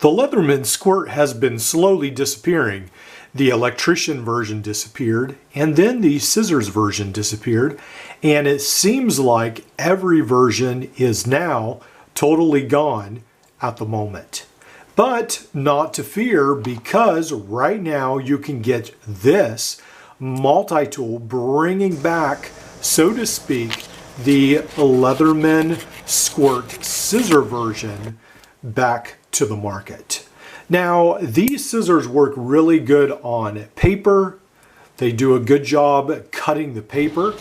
The Leatherman Squirt has been slowly disappearing. The electrician version disappeared, and then the scissors version disappeared, and it seems like every version is now totally gone at the moment. But not to fear, because right now you can get this multi-tool bringing back, so to speak, the Leatherman Squirt scissor version back to the market. Now, these scissors work really good on paper. They do a good job cutting the paper.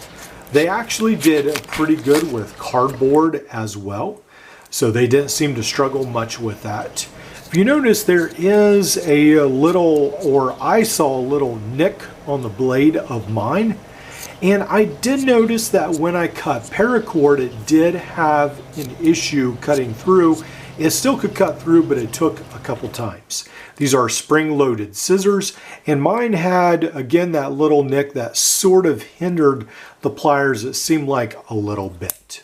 They actually did pretty good with cardboard as well, so they didn't seem to struggle much with that. If you notice, there is a little, or I saw a little nick on the blade of mine. And I did notice that when I cut paracord, it did have an issue cutting through. It still could cut through, but it took a couple times. These are spring-loaded scissors, and mine had, again, that little nick that sort of hindered the pliers, it seemed like, a little bit.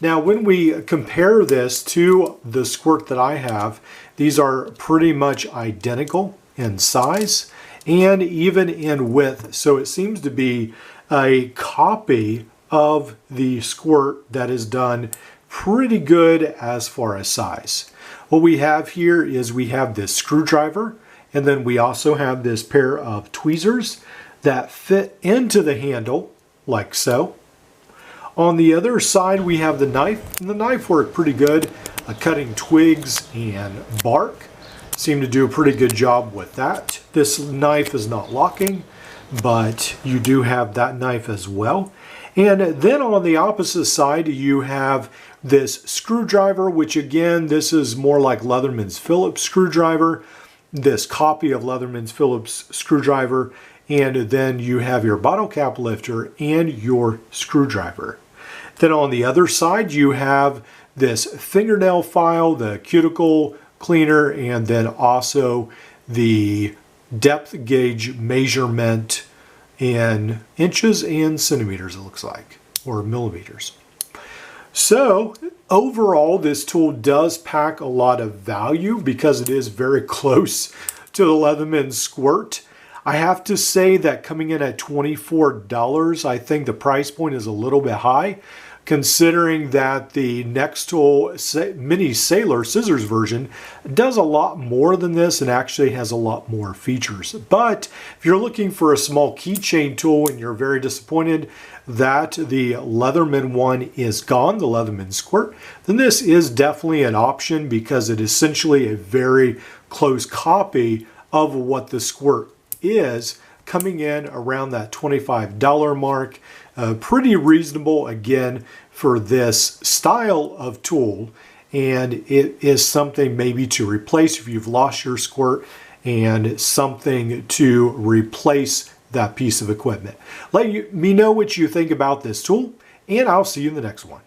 Now, when we compare this to the Squirt that I have, these are pretty much identical in size and even in width. So it seems to be a copy of the Squirt that is done pretty good as far as size. What we have here is we have this screwdriver, and then we also have this pair of tweezers that fit into the handle like so. On the other side we have the knife, and the knife worked pretty good, cutting twigs and bark. Seemed to do a pretty good job with that. This knife is not locking, but you do have that knife as well. And then on the opposite side you have this screwdriver, which again, this is more like Leatherman's Phillips screwdriver, this copy of Leatherman's Phillips screwdriver, and then you have your bottle cap lifter and your screwdriver. Then on the other side you have this fingernail file, the cuticle cleaner, and then also the depth gauge measurement in inches and centimeters, it looks like, or millimeters. So overall, this tool does pack a lot of value because it is very close to the Leatherman Squirt. I have to say that coming in at $24, I think the price point is a little bit high, considering that the next tool Mini Sailor scissors version does a lot more than this and actually has a lot more features. But if you're looking for a small keychain tool and you're very disappointed that the Leatherman one is gone, the Leatherman Squirt, then this is definitely an option because it is essentially a very close copy of what the Squirt is, coming in around that $25 mark. Pretty reasonable again for this style of tool, and it is something maybe to replace if you've lost your Squirt, and something to replace that piece of equipment. Let me know what you think about this tool, and I'll see you in the next one.